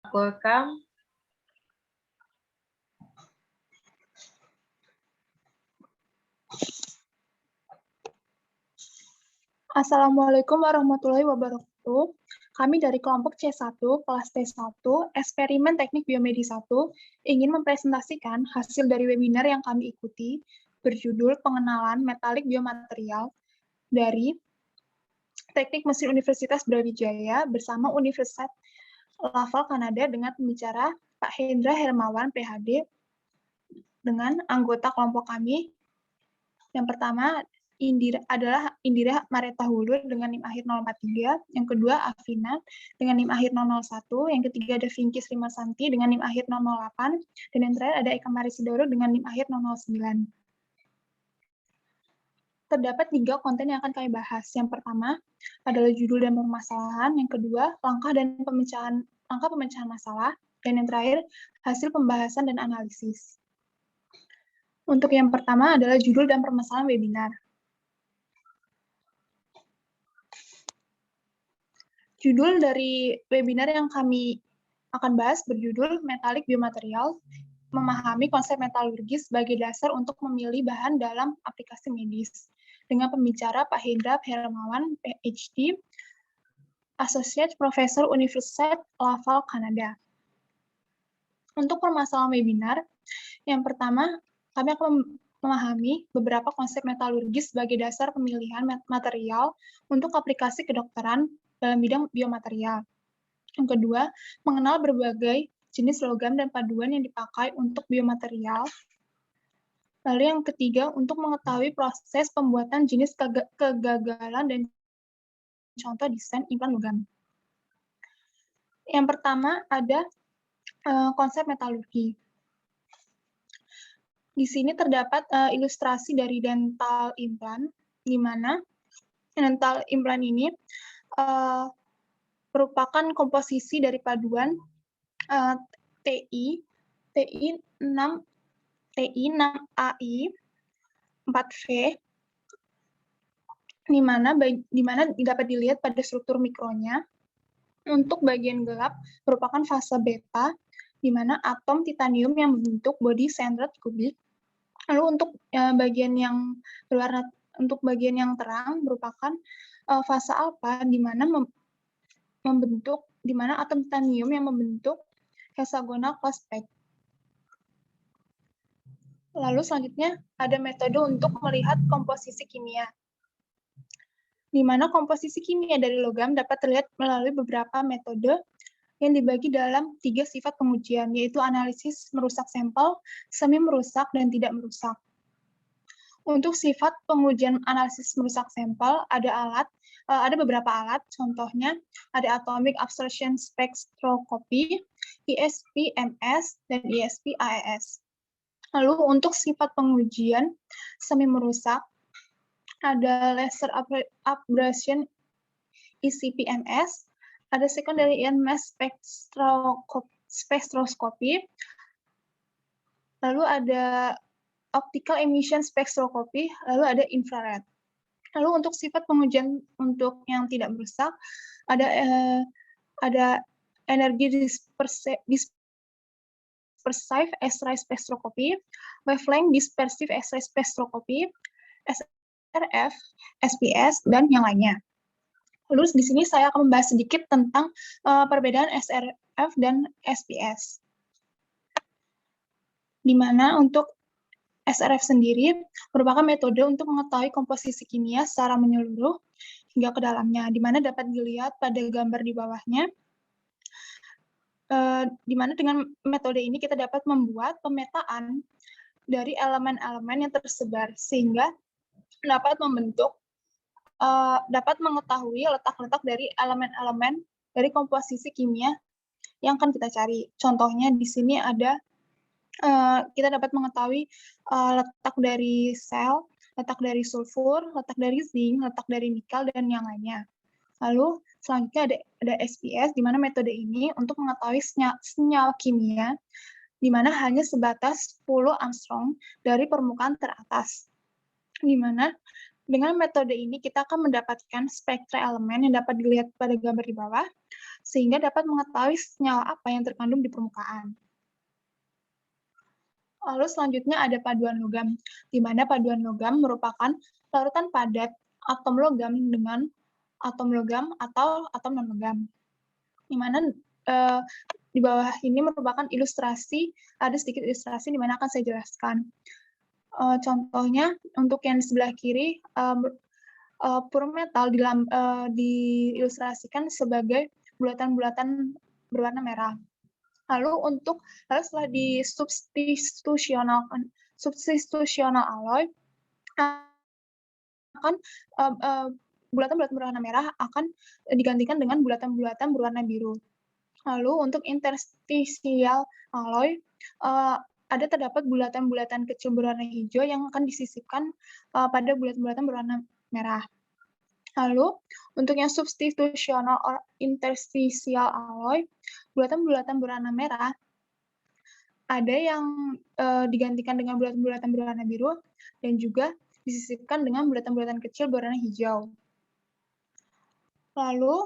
Welcome. Assalamualaikum warahmatullahi wabarakatuh. Kami dari kelompok C1, kelas T1, Eksperimen Teknik Biomedi 1, ingin mempresentasikan hasil dari webinar yang kami ikuti berjudul Pengenalan Metalik Biomaterial dari Teknik Mesin Universitas Brawijaya bersama Universitas Laval Kanada dengan pembicara Pak Hendra Hermawan, PhD, dengan anggota kelompok kami. Yang pertama adalah Indira Mareta Hulur dengan NIM akhir 043, yang kedua Afina dengan NIM akhir 001, yang ketiga ada Vinkis Rimasanti dengan NIM akhir 008, dan yang terakhir ada Eka Marisidoro dengan NIM akhir 009. Terdapat 3 konten yang akan kami bahas. Yang pertama adalah judul dan permasalahan, yang kedua langkah pemecahan masalah, dan yang terakhir hasil pembahasan dan analisis. Untuk yang pertama adalah judul dan permasalahan webinar. Judul dari webinar yang kami akan bahas berjudul Metalik Biomaterial, memahami konsep metalurgis sebagai dasar untuk memilih bahan dalam aplikasi medis. Dengan pembicara Pak Hendra Hermawan, PhD, Associate Professor Universitas Laval, Kanada. Untuk permasalahan webinar, yang pertama, kami akan memahami beberapa konsep metalurgis sebagai dasar pemilihan material untuk aplikasi kedokteran dalam bidang biomaterial. Yang kedua, mengenal berbagai jenis logam dan paduan yang dipakai untuk biomaterial. Lalu yang ketiga, untuk mengetahui proses pembuatan jenis kegagalan dan contoh desain implan logam. Yang pertama ada konsep metalurgi. Di sini terdapat ilustrasi dari dental implant, di mana dental implant ini merupakan komposisi dari paduan TI 6AI, 4V, di mana dapat dilihat pada struktur mikronya. Untuk bagian gelap merupakan fase beta, di mana atom titanium yang membentuk body centered kubik. Lalu untuk bagian yang berwarna, untuk bagian yang terang merupakan fase alpha, di mana atom titanium yang membentuk hexagonal closed. Lalu selanjutnya ada metode untuk melihat komposisi kimia, di mana komposisi kimia dari logam dapat terlihat melalui beberapa metode yang dibagi dalam 3 sifat pengujian, yaitu analisis merusak sampel, semi merusak, dan tidak merusak. Untuk sifat pengujian analisis merusak sampel, ada beberapa alat, contohnya ada Atomic Absorption Spectroscopy, ISP-MS, dan ISP-AES. Lalu untuk sifat pengujian semi merusak, ada laser ablation ECP-MS, ada secondary ion mass spectroscopy, lalu ada optical emission spectroscopy, lalu ada infrared. Lalu untuk sifat pengujian untuk yang tidak merusak, ada energi dispersive X-ray spectroscopy, wavelength dispersive X-ray spectroscopy, SRF, SPS, dan yang lainnya. Lalu di sini saya akan membahas sedikit tentang perbedaan SRF dan SPS. Di mana untuk SRF sendiri merupakan metode untuk mengetahui komposisi kimia secara menyeluruh hingga ke dalamnya, di mana dapat dilihat pada gambar di bawahnya. Di mana dengan metode ini kita dapat membuat pemetaan dari elemen-elemen yang tersebar, sehingga dapat mengetahui letak-letak dari elemen-elemen dari komposisi kimia yang akan kita cari. Contohnya di sini ada kita dapat mengetahui letak dari sel, letak dari sulfur, letak dari zinc, letak dari nikel, dan yang lainnya. Lalu selanjutnya ada SPS, di mana metode ini untuk mengetahui senyawa kimia, di mana hanya sebatas 10 angstrom dari permukaan teratas. Di mana dengan metode ini kita akan mendapatkan spektra elemen yang dapat dilihat pada gambar di bawah, sehingga dapat mengetahui senyawa apa yang terkandung di permukaan. Lalu selanjutnya ada paduan logam, di mana paduan logam merupakan larutan padat atom logam dengan atom logam atau atom non-logam. Di mana di bawah ini merupakan ilustrasi, ada sedikit ilustrasi di mana akan saya jelaskan. Contohnya, untuk yang di sebelah kiri, pure metal diilustrasikan sebagai bulatan-bulatan berwarna merah. Lalu setelah di substitutional alloy, akan bulatan-bulatan berwarna merah akan digantikan dengan bulatan-bulatan berwarna biru. Lalu untuk interstitial alloy, terdapat bulatan-bulatan kecil berwarna hijau yang akan disisipkan pada bulatan-bulatan berwarna merah. Lalu, untuk yang substitutional or interstitial alloy, bulatan-bulatan berwarna merah ada yang digantikan dengan bulatan-bulatan berwarna biru dan juga disisipkan dengan bulatan-bulatan kecil berwarna hijau. Lalu,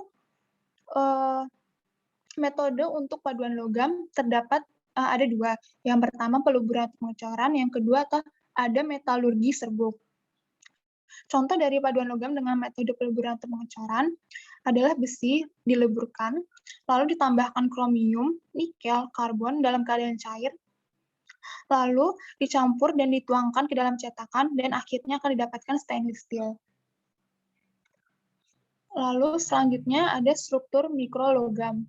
metode untuk paduan logam terdapat ada dua. Yang pertama peluburan pengecoran, yang kedua ada metalurgi serbuk. Contoh dari paduan logam dengan metode peluburan atau pengecoran adalah besi dileburkan, lalu ditambahkan kromium, nikel, karbon dalam keadaan cair, lalu dicampur dan dituangkan ke dalam cetakan, dan akhirnya akan didapatkan stainless steel. Lalu selanjutnya ada struktur mikrologam,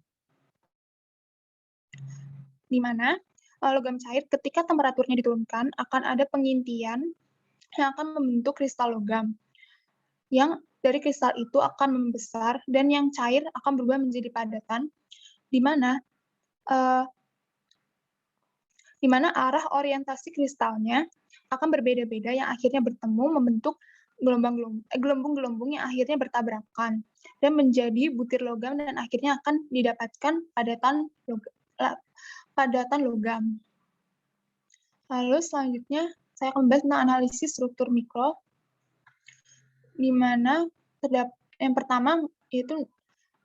di mana logam cair ketika temperaturnya diturunkan akan ada pengintian yang akan membentuk kristal logam. Yang dari kristal itu akan membesar dan yang cair akan berubah menjadi padatan, di mana arah orientasi kristalnya akan berbeda-beda yang akhirnya bertemu membentuk gelembung-gelembung yang akhirnya bertabrakan dan menjadi butir logam dan akhirnya akan didapatkan padatan logam. Lalu selanjutnya saya akan membahas tentang analisis struktur mikro, di mana yang pertama yaitu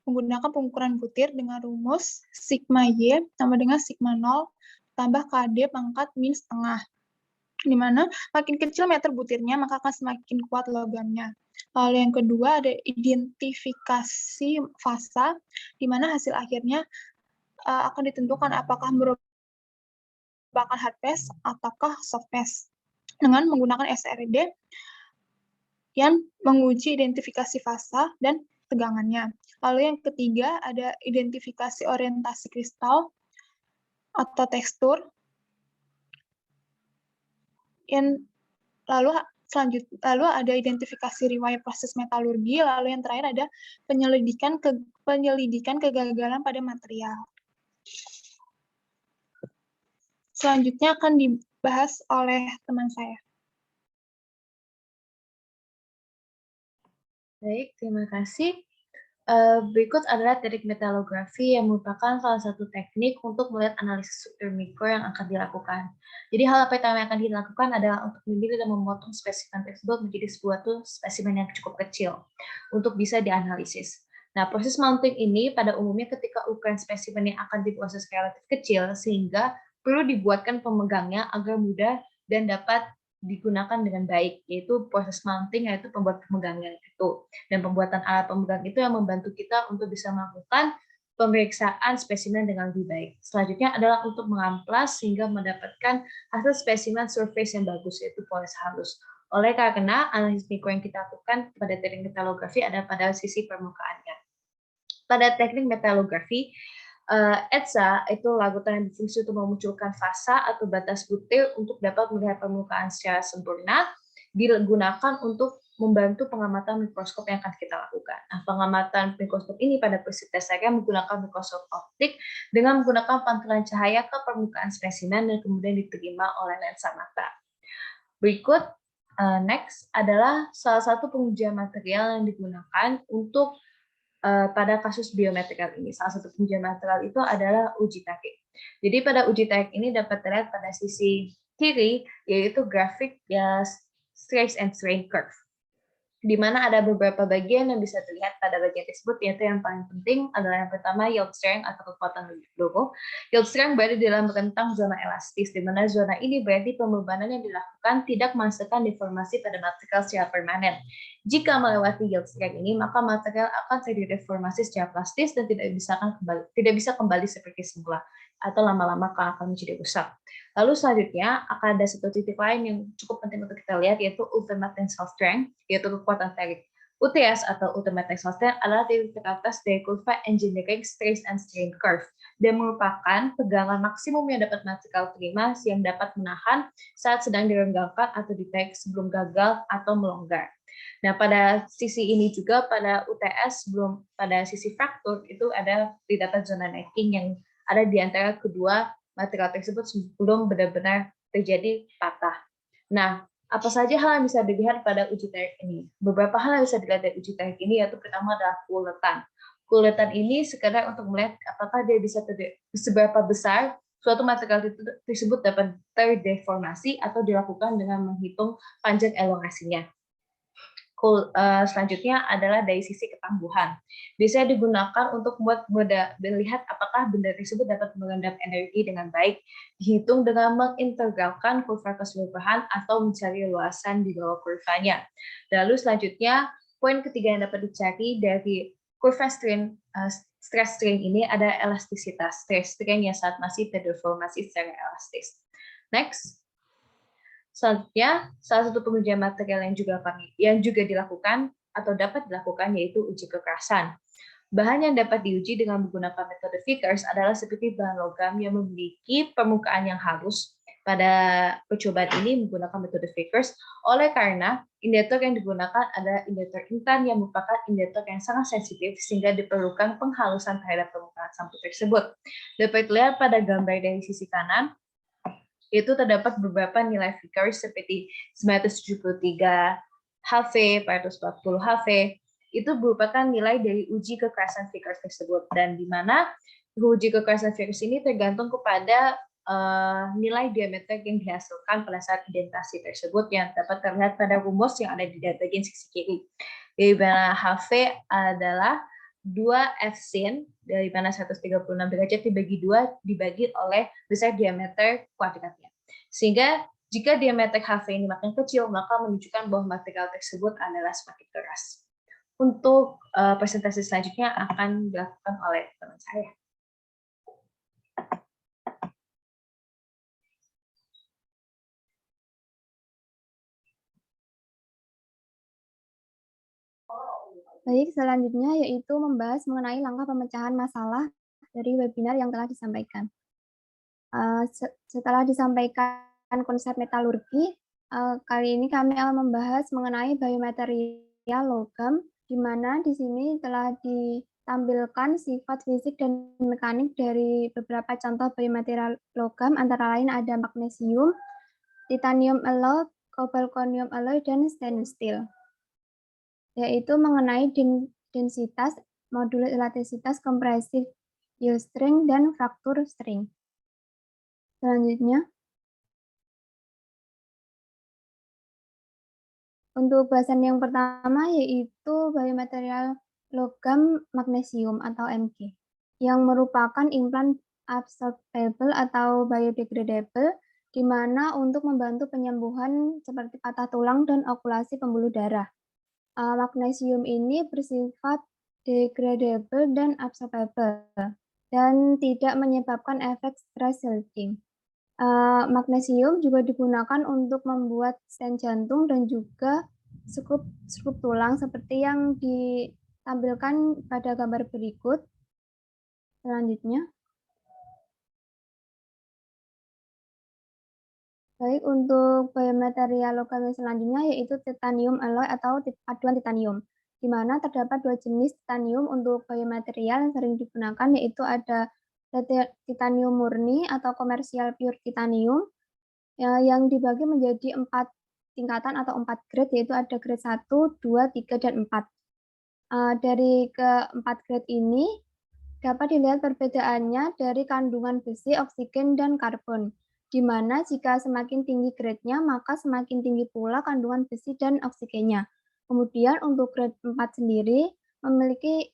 menggunakan pengukuran butir dengan rumus sigma Y sama dengan sigma 0 tambah KD pangkat min setengah, di mana makin kecil meter butirnya maka akan semakin kuat logamnya. Lalu yang kedua ada identifikasi fasa, di mana hasil akhirnya akan ditentukan apakah merupakan hard pass ataukah soft pass dengan menggunakan SRD yang menguji identifikasi fasa dan tegangannya. Lalu yang ketiga ada identifikasi orientasi kristal atau tekstur. Lalu ada identifikasi riwayat proses metalurgi, lalu yang terakhir ada penyelidikan kegagalan pada material. Selanjutnya akan dibahas oleh teman saya. Baik, terima kasih. Berikut adalah teknik metalografi yang merupakan salah satu teknik untuk melihat analisis struktur mikro yang akan dilakukan. Jadi hal pertama yang akan dilakukan adalah untuk memilih dan memotong spesimen tersebut menjadi sebuah spesimen yang cukup kecil untuk bisa dianalisis. Nah, proses mounting ini pada umumnya ketika ukuran spesimen yang akan diproses relatif kecil, sehingga perlu dibuatkan pemegangnya agar mudah dan dapat digunakan dengan baik, yaitu proses mounting, yaitu pembuat pemegangnya itu. Dan pembuatan alat pemegang itu yang membantu kita untuk bisa melakukan pemeriksaan spesimen dengan lebih baik. Selanjutnya adalah untuk mengamplas sehingga mendapatkan hasil spesimen surface yang bagus, yaitu poles halus. Oleh karena analisis mikro yang kita lakukan pada teknik metalografi ada pada sisi permukaannya. Pada teknik metalografi, ETSA itu larutan yang berfungsi untuk memunculkan fasa atau batas butir untuk dapat melihat permukaan secara sempurna, digunakan untuk membantu pengamatan mikroskop yang akan kita lakukan. Nah, pengamatan mikroskop ini pada prinsip dasarnya menggunakan mikroskop optik dengan menggunakan pantulan cahaya ke permukaan spesimen dan kemudian diterima oleh lensa mata. Berikut, next adalah salah satu pengujian material yang digunakan untuk pada kasus biomaterial ini. Salah satu pengujian material itu adalah uji tarik. Jadi pada uji tarik ini dapat terlihat pada sisi kiri, yaitu grafik ya stress and strain curve. di mana ada beberapa bagian yang bisa dilihat pada bagian tersebut, yaitu yang paling penting adalah yang pertama yield strength atau kekuatan logo. Yield strength berada di dalam rentang zona elastis, di mana zona ini berarti pembebanan yang dilakukan tidak menghasilkan deformasi pada material secara permanen. Jika melewati yield strength ini, maka material akan terjadi deformasi secara plastis dan tidak bisa kembali seperti semula, atau lama-lama akan menjadi rusak. Lalu selanjutnya akan ada satu titik lain yang cukup penting untuk kita lihat, yaitu ultimate tensile strength, yaitu kekuatan tarik. UTS atau ultimate tensile strength adalah titik teratas dari kurva engineering stress and strain curve dan merupakan pegangan maksimum yang dapat material terima yang dapat menahan saat sedang direnggangkan atau ditarik sebelum gagal atau melonggar. Nah, pada sisi ini juga pada UTS sebelum pada sisi fraktur itu ada di data zona necking yang ada di antara kedua material tersebut sebelum benar-benar terjadi patah. Nah, apa saja hal yang bisa dilihat pada uji tarik ini? Beberapa hal yang bisa dilihat dari uji tarik ini, yaitu pertama adalah kuletan. Kuletan ini sekedar untuk melihat apakah dia bisa seberapa besar suatu material tersebut dapat terdeformasi atau dilakukan dengan menghitung panjang elongasinya. Selanjutnya adalah dari sisi ketangguhan. Biasanya digunakan untuk melihat apakah benda tersebut dapat mengendap energi dengan baik, dihitung dengan mengintegralkan kurva keseluruhan atau mencari luasan di bawah kurvanya. Lalu selanjutnya, poin ketiga yang dapat dicari dari kurva stress strain ini ada elastisitas, stress strain yang saat masih terdeformasi secara elastis. Next. Selanjutnya, salah satu pengujian material yang juga dilakukan atau dapat dilakukan yaitu uji kekerasan. Bahan yang dapat diuji dengan menggunakan metode Vickers adalah seperti bahan logam yang memiliki permukaan yang halus. Pada percobaan ini menggunakan metode Vickers, oleh karena injektor yang digunakan adalah injektor intan yang merupakan injektor yang sangat sensitif sehingga diperlukan penghalusan terhadap permukaan sampul tersebut. Dapat dilihat pada gambar dari sisi kanan, itu terdapat beberapa nilai Vickers seperti 973 HV, 440 HV, itu merupakan nilai dari uji kekerasan Vickers tersebut, dan di mana uji kekerasan Vickers ini tergantung kepada nilai diameter yang dihasilkan pada saat identasi tersebut yang dapat terlihat pada rumus yang ada di bagian sisi kiri. Di mana HV adalah 2 F sin, dari mana 136 derajat dibagi 2 dibagi oleh besar diameter kuadratnya. Sehingga jika diameter HV ini makin kecil, maka menunjukkan bahwa material tersebut adalah semakin keras. Untuk presentasi selanjutnya akan dilakukan oleh teman saya. Baik, selanjutnya yaitu membahas mengenai langkah pemecahan masalah dari webinar yang telah disampaikan. Setelah disampaikan konsep metalurgi, kali ini kami akan membahas mengenai biomaterial logam, di mana di sini telah ditampilkan sifat fisik dan mekanik dari beberapa contoh biomaterial logam, antara lain ada magnesium, titanium alloy, cobalt-conium alloy, dan stainless steel, yaitu mengenai densitas, modulus elastisitas, compressive yield strength, dan fracture strength. Selanjutnya, untuk bahasan yang pertama yaitu biomaterial logam magnesium atau Mg, yang merupakan implan absorbable atau biodegradable, di mana untuk membantu penyembuhan seperti patah tulang dan okulasi pembuluh darah. Magnesium ini bersifat degradable dan absorbable, dan tidak menyebabkan efek stress shielding. Magnesium juga digunakan untuk membuat stent jantung dan juga skrup tulang seperti yang ditampilkan pada gambar berikut. Selanjutnya, baik, untuk biomaterial logam selanjutnya yaitu titanium alloy atau aduan titanium, di mana terdapat 2 jenis titanium untuk biomaterial yang sering digunakan, yaitu ada titanium murni atau komersial pure titanium yang dibagi menjadi 4 tingkatan atau 4 grade, yaitu ada grade 1, 2, 3, dan 4. Dari keempat grade ini dapat dilihat perbedaannya dari kandungan besi, oksigen, dan karbon, di mana jika semakin tinggi grade-nya, maka semakin tinggi pula kandungan besi dan oksigennya. Kemudian untuk grade 4 sendiri memiliki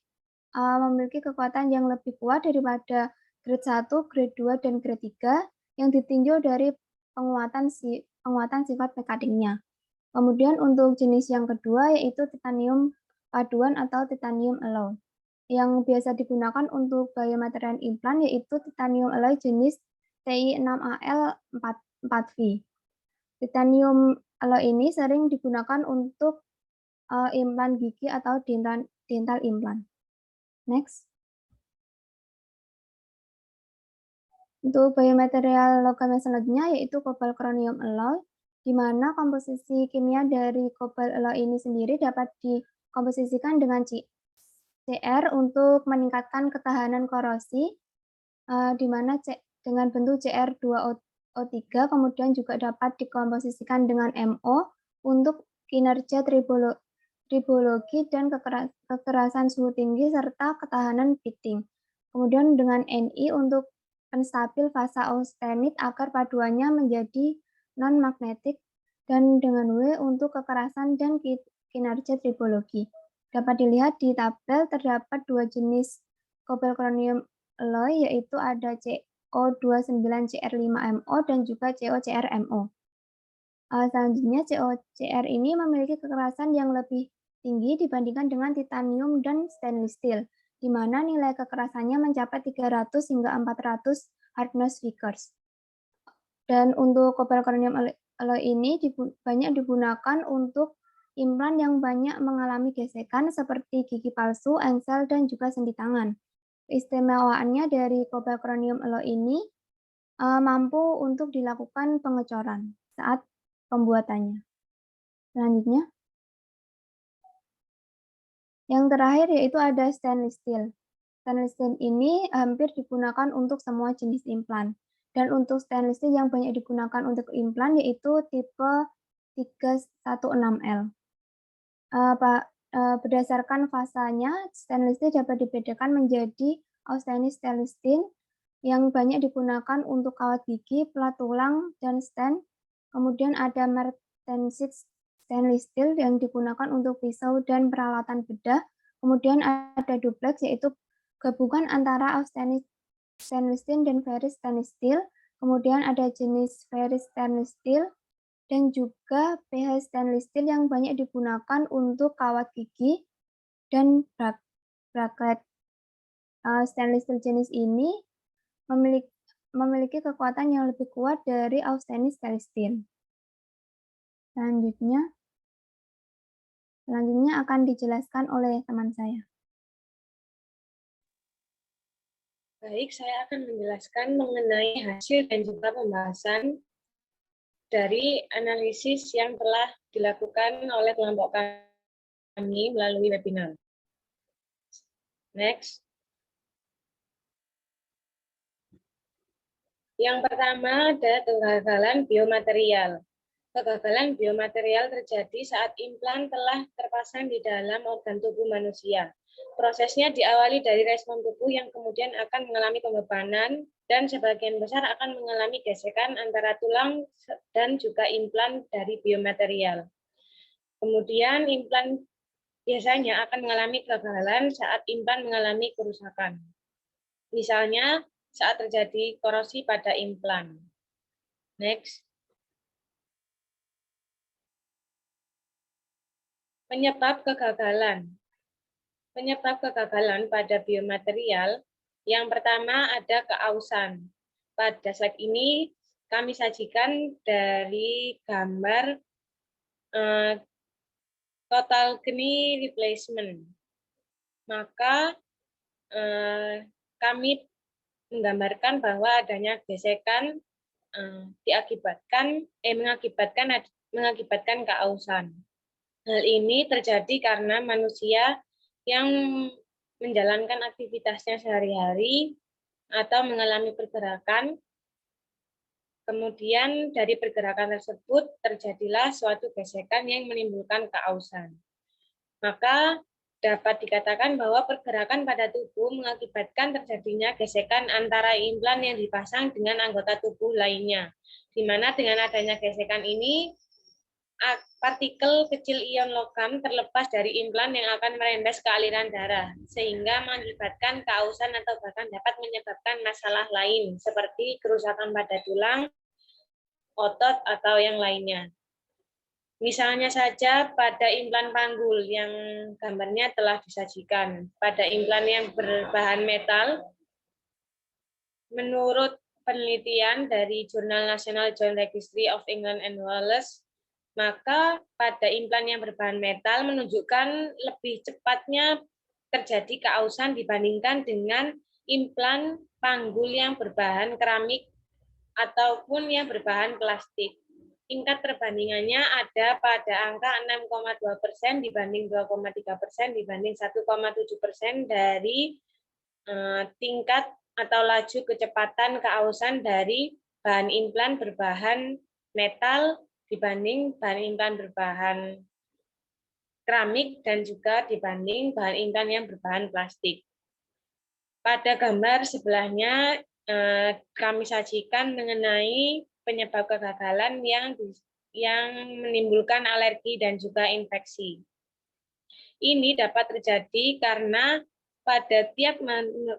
kekuatan yang lebih kuat daripada grade 1, grade 2, dan grade 3 yang ditinjau dari penguatan sifat mekaniknya. Kemudian untuk jenis yang kedua yaitu titanium paduan atau titanium alloy. Yang biasa digunakan untuk biomaterial implan yaitu titanium alloy jenis Ti6Al4V. Titanium alloy ini sering digunakan untuk implan gigi atau dental implant. Next. Untuk biomaterial logam yang selanjutnya yaitu cobalt chromium alloy, di mana komposisi kimia dari cobalt alloy ini sendiri dapat dikomposisikan dengan CR untuk meningkatkan ketahanan korosi, di mana dengan bentuk CR2O3 kemudian juga dapat dikomposisikan dengan MO untuk kinerja tribologi dan kekerasan suhu tinggi serta ketahanan pitting. Kemudian dengan Ni untuk penstabil fasa austenit agar paduannya menjadi non-magnetik, dan dengan W untuk kekerasan dan kinerja tribologi. Dapat dilihat di tabel terdapat dua jenis cobalt chromium alloy yaitu ada CO29CR5MO dan juga COCRMO. Selanjutnya COCR ini memiliki kekerasan yang lebih tinggi dibandingkan dengan titanium dan stainless steel, di mana nilai kekerasannya mencapai 300 hingga 400 hardness figures. Dan untuk cobalt chromium alloy ini banyak digunakan untuk implan yang banyak mengalami gesekan seperti gigi palsu, engsel, dan juga sendi tangan. Keistimewaannya dari cobalt chromium alloy ini mampu untuk dilakukan pengecoran saat pembuatannya. Selanjutnya. Yang terakhir yaitu ada stainless steel. Stainless steel ini hampir digunakan untuk semua jenis implan. Dan untuk stainless steel yang banyak digunakan untuk implan yaitu tipe 316L. Berdasarkan fasanya, stainless steel dapat dibedakan menjadi austenit stainless steel yang banyak digunakan untuk kawat gigi, pelat tulang, dan stent. Kemudian ada martensit stainless steel yang digunakan untuk pisau dan peralatan bedah. Kemudian ada duplex yaitu gabungan antara austenit stainless steel dan ferrous stainless steel. Kemudian ada jenis ferrous stainless steel dan juga PH stainless steel yang banyak digunakan untuk kawat gigi dan bracket. Stainless steel jenis ini memiliki kekuatan yang lebih kuat dari austenit stainless steel. Selanjutnya akan dijelaskan oleh teman saya. Baik, saya akan menjelaskan mengenai hasil dan juga pembahasan dari analisis yang telah dilakukan oleh kelompok kami melalui webinar. Next. Yang pertama ada kegagalan biomaterial. Kegagalan biomaterial terjadi saat implan telah terpasang di dalam organ tubuh manusia. Prosesnya diawali dari respon tubuh yang kemudian akan mengalami pembebanan dan sebagian besar akan mengalami gesekan antara tulang dan juga implan dari biomaterial. Kemudian implan biasanya akan mengalami kegagalan saat implan mengalami kerusakan. Misalnya saat terjadi korosi pada implan. Next. Penyebab kegagalan. Penyebab kegagalan pada biomaterial, yang pertama ada keausan. Pada slide ini kami sajikan dari gambar total knee replacement. Maka kami menggambarkan bahwa adanya gesekan mengakibatkan keausan. Hal ini terjadi karena manusia yang menjalankan aktivitasnya sehari-hari atau mengalami pergerakan, kemudian dari pergerakan tersebut terjadilah suatu gesekan yang menimbulkan keausan. Maka dapat dikatakan bahwa pergerakan pada tubuh mengakibatkan terjadinya gesekan antara implan yang dipasang dengan anggota tubuh lainnya, di mana dengan adanya gesekan ini partikel kecil ion logam terlepas dari implan yang akan merembes ke aliran darah, sehingga mengakibatkan keausan atau bahkan dapat menyebabkan masalah lain, seperti kerusakan pada tulang, otot, atau yang lainnya. Misalnya saja pada implan panggul yang gambarnya telah disajikan. Pada implan yang berbahan metal, menurut penelitian dari Jurnal National Joint Registry of England and Wales, maka pada implan yang berbahan metal menunjukkan lebih cepatnya terjadi keausan dibandingkan dengan implan panggul yang berbahan keramik ataupun yang berbahan plastik. Tingkat perbandingannya ada pada angka 6,2% dibanding 2,3% dibanding 1,7% dari tingkat atau laju kecepatan keausan dari bahan implan berbahan metal dibanding bahan implan berbahan keramik dan juga dibanding bahan implan yang berbahan plastik. Pada gambar sebelahnya kami sajikan mengenai penyebab kegagalan yang menimbulkan alergi dan juga infeksi. Ini dapat terjadi karena pada tiap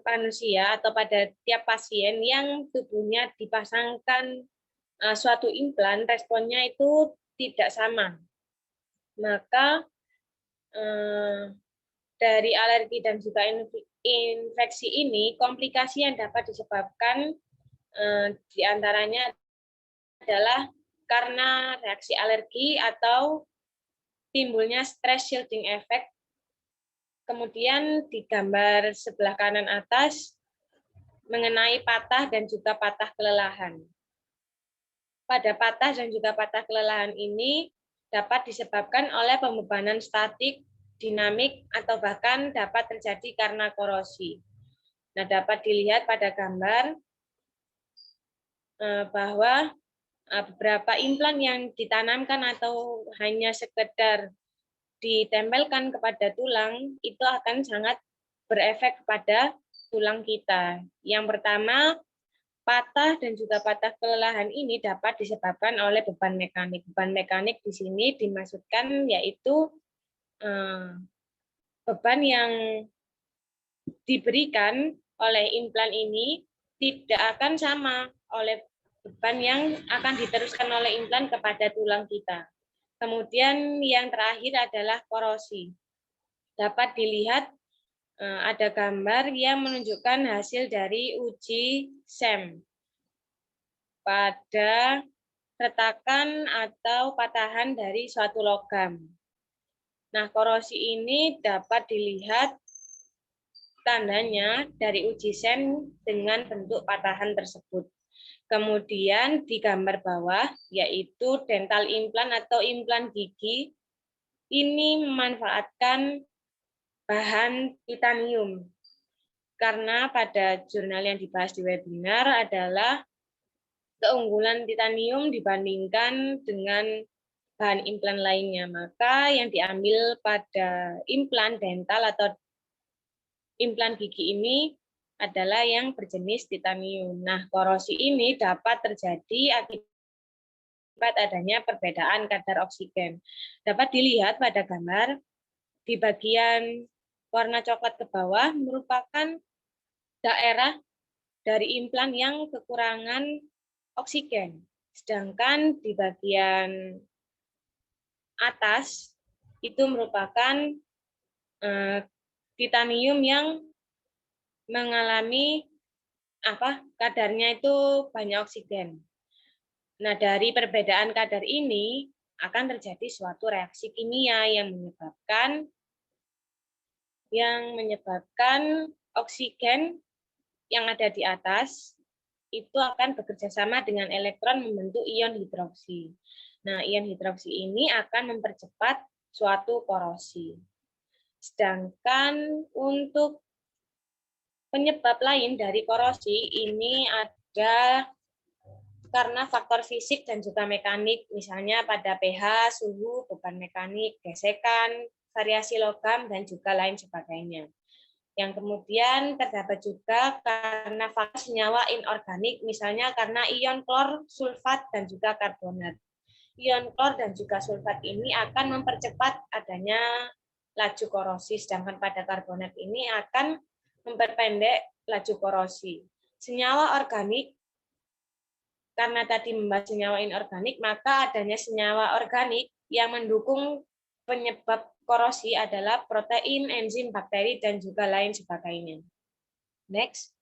manusia atau pada tiap pasien yang tubuhnya dipasangkan suatu implan, responnya itu tidak sama. Maka dari alergi dan juga infeksi ini, komplikasi yang dapat disebabkan diantaranya adalah karena reaksi alergi atau timbulnya stress shielding effect. Kemudian di gambar sebelah kanan atas mengenai patah dan juga patah kelelahan. Pada patah dan juga patah kelelahan ini dapat disebabkan oleh pembebanan statik, dinamik, atau bahkan dapat terjadi karena korosi. Nah, dapat dilihat pada gambar bahwa beberapa implan yang ditanamkan atau hanya sekedar ditempelkan kepada tulang itu akan sangat berefek kepada tulang kita. Yang pertama, patah dan juga patah kelelahan ini dapat disebabkan oleh beban mekanik. Beban mekanik di sini dimaksudkan yaitu beban yang diberikan oleh implan ini tidak akan sama oleh beban yang akan diteruskan oleh implan kepada tulang kita. Kemudian yang terakhir adalah korosi. Dapat dilihat ada gambar yang menunjukkan hasil dari uji SEM pada retakan atau patahan dari suatu logam. Nah, korosi ini dapat dilihat tandanya dari uji SEM dengan bentuk patahan tersebut. Kemudian di gambar bawah, yaitu dental implant atau implan gigi, ini memanfaatkan bahan titanium. Karena pada jurnal yang dibahas di webinar adalah keunggulan titanium dibandingkan dengan bahan implan lainnya. Maka yang diambil pada implan dental atau implan gigi ini adalah yang berjenis titanium. Nah, korosi ini dapat terjadi akibat adanya perbedaan kadar oksigen. Dapat dilihat pada gambar di bagian warna coklat ke bawah merupakan daerah dari implan yang kekurangan oksigen. Sedangkan di bagian atas itu merupakan titanium yang mengalami kadarnya itu banyak oksigen. Nah, dari perbedaan kadar ini akan terjadi suatu reaksi kimia yang menyebabkan oksigen yang ada di atas itu akan bekerja sama dengan elektron membentuk ion hidroksi. Nah, ion hidroksi ini akan mempercepat suatu korosi. Sedangkan untuk penyebab lain dari korosi ini ada karena faktor fisik dan juga mekanik, misalnya pada pH, suhu, beban mekanik, gesekan, variasi logam, dan juga lain sebagainya. Yang kemudian terdapat juga karena faktor senyawa inorganik, misalnya karena ion klor, sulfat, dan juga karbonat. ion klor dan juga sulfat ini akan mempercepat adanya laju korosi, sedangkan pada karbonat ini akan memperpendek laju korosi. Senyawa organik, karena tadi membahas senyawa inorganik, maka adanya senyawa organik yang mendukung penyebab korosi adalah protein, enzim, bakteri, dan juga lain sebagainya. Next.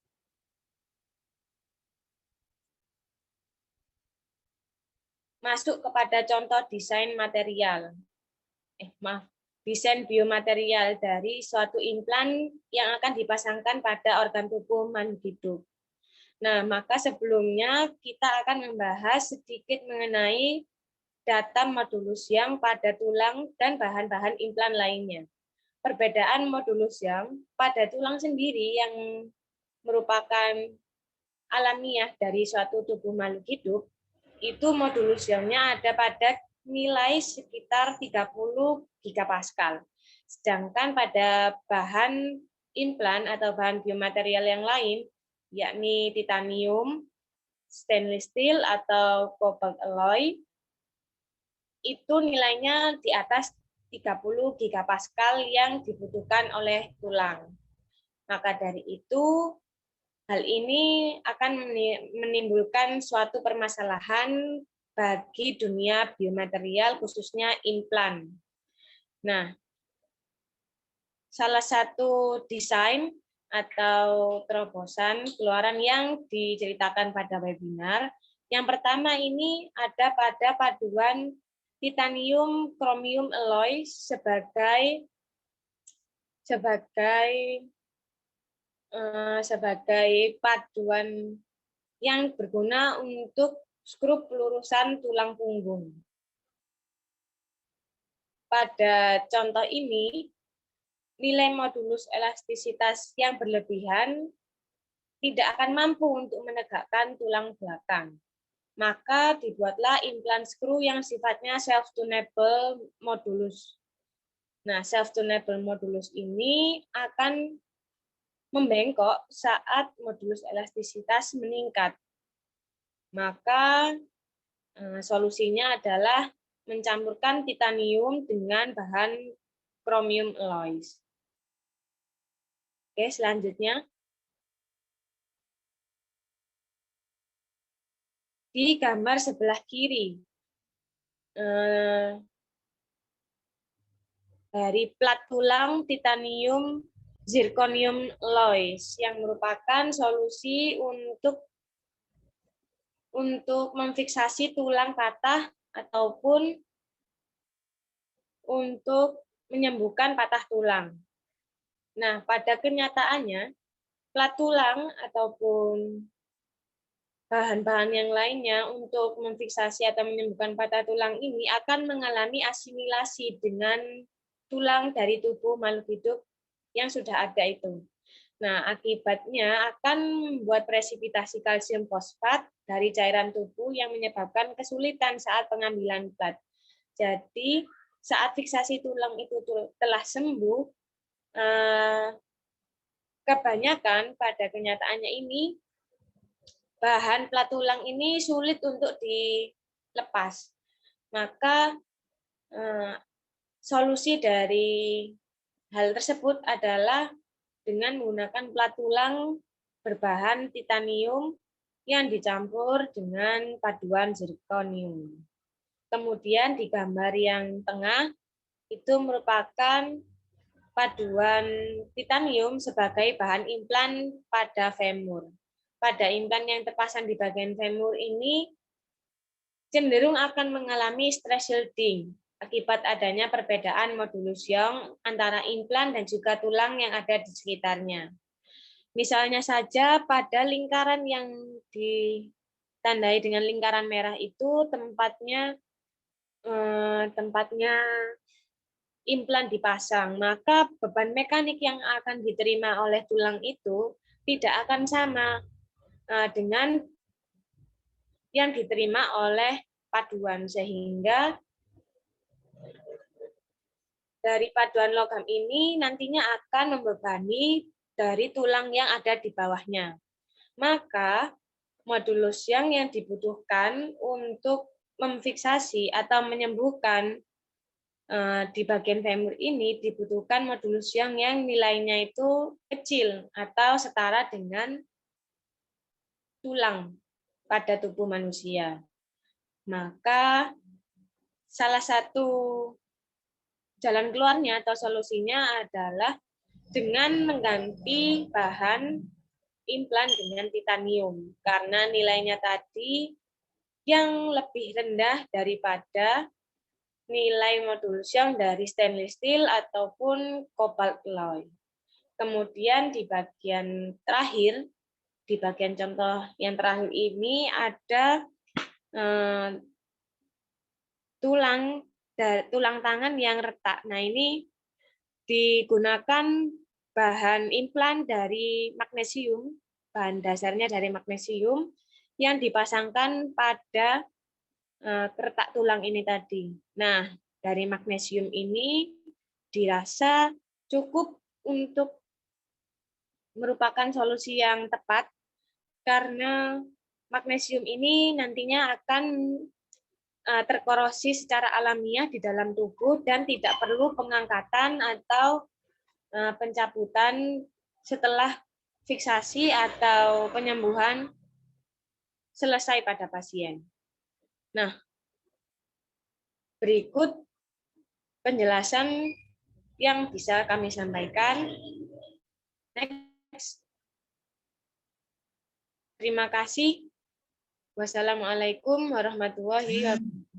Masuk kepada contoh desain material. Desain biomaterial dari suatu implan yang akan dipasangkan pada organ tubuh makhluk hidup. Nah, maka sebelumnya kita akan membahas sedikit mengenai data modulus yang pada tulang dan bahan-bahan implan lainnya. Perbedaan modulus yang pada tulang sendiri yang merupakan alamiah dari suatu tubuh makhluk hidup, itu modulus yang-nya ada pada nilai sekitar 30 gigapascal. Sedangkan pada bahan implan atau bahan biomaterial yang lain, yakni titanium, stainless steel, atau cobalt alloy, itu nilainya di atas 30 gigapascal yang dibutuhkan oleh tulang. Maka dari itu, hal ini akan menimbulkan suatu permasalahan bagi dunia biomaterial, khususnya implan. Nah, salah satu desain atau terobosan keluaran yang diceritakan pada webinar, yang pertama ini ada pada paduan titanium kromium alloy sebagai paduan yang berguna untuk skrup pelurusan tulang punggung. Pada contoh ini, nilai modulus elastisitas yang berlebihan tidak akan mampu untuk menegakkan tulang belakang. Maka dibuatlah implan skru yang sifatnya self-tunable modulus. Nah, self-tunable modulus ini akan membengkok saat modulus elastisitas meningkat. Maka solusinya adalah mencampurkan titanium dengan bahan chromium alloys. Oke, selanjutnya. Di gambar sebelah kiri, dari plat tulang titanium zirconium alloys yang merupakan solusi untuk memfiksasi tulang patah ataupun untuk menyembuhkan patah tulang. Nah, pada kenyataannya, plat tulang ataupun bahan-bahan yang lainnya untuk memfiksasi atau menyembuhkan patah tulang ini akan mengalami asimilasi dengan tulang dari tubuh makhluk hidup yang sudah ada itu. Nah, akibatnya akan membuat presipitasi kalsium fosfat dari cairan tubuh yang menyebabkan kesulitan saat pengambilan plat. Jadi, saat fiksasi tulang itu telah sembuh, kebanyakan pada kenyataannya ini, bahan plat tulang ini sulit untuk dilepas. Maka solusi dari hal tersebut adalah dengan menggunakan plat tulang berbahan titanium yang dicampur dengan paduan zirconium. Kemudian di gambar yang tengah itu merupakan paduan titanium sebagai bahan implan pada femur. Pada implan yang terpasang di bagian femur ini cenderung akan mengalami stress shielding akibat adanya perbedaan modulus Young antara implan dan juga tulang yang ada di sekitarnya. Misalnya saja pada lingkaran yang ditandai dengan lingkaran merah itu tempatnya implan dipasang, maka beban mekanik yang akan diterima oleh tulang itu tidak akan sama dengan yang diterima oleh paduan, sehingga dari paduan logam ini nantinya akan membebani dari tulang yang ada di bawahnya. Maka modulus yang dibutuhkan untuk memfiksasi atau menyembuhkan di bagian femur ini dibutuhkan modulus yang nilainya itu kecil atau setara dengan tulang pada tubuh manusia. Maka salah satu jalan keluarnya atau solusinya adalah dengan mengganti bahan implan dengan titanium karena nilainya tadi yang lebih rendah daripada nilai modulus yang dari stainless steel ataupun cobalt alloy. Kemudian di bagian terakhir, di bagian contoh yang terakhir ini ada tulang tangan yang retak. Nah, ini digunakan bahan implan dari magnesium, bahan dasarnya dari magnesium yang dipasangkan pada retak tulang ini tadi. Nah, dari magnesium ini dirasa cukup untuk merupakan solusi yang tepat karena magnesium ini nantinya akan terkorosi secara alamiah di dalam tubuh dan tidak perlu pengangkatan atau pencabutan setelah fiksasi atau penyembuhan selesai pada pasien. Nah, berikut penjelasan yang bisa kami sampaikan. Next. Terima kasih. Wassalamualaikum warahmatullahi wabarakatuh.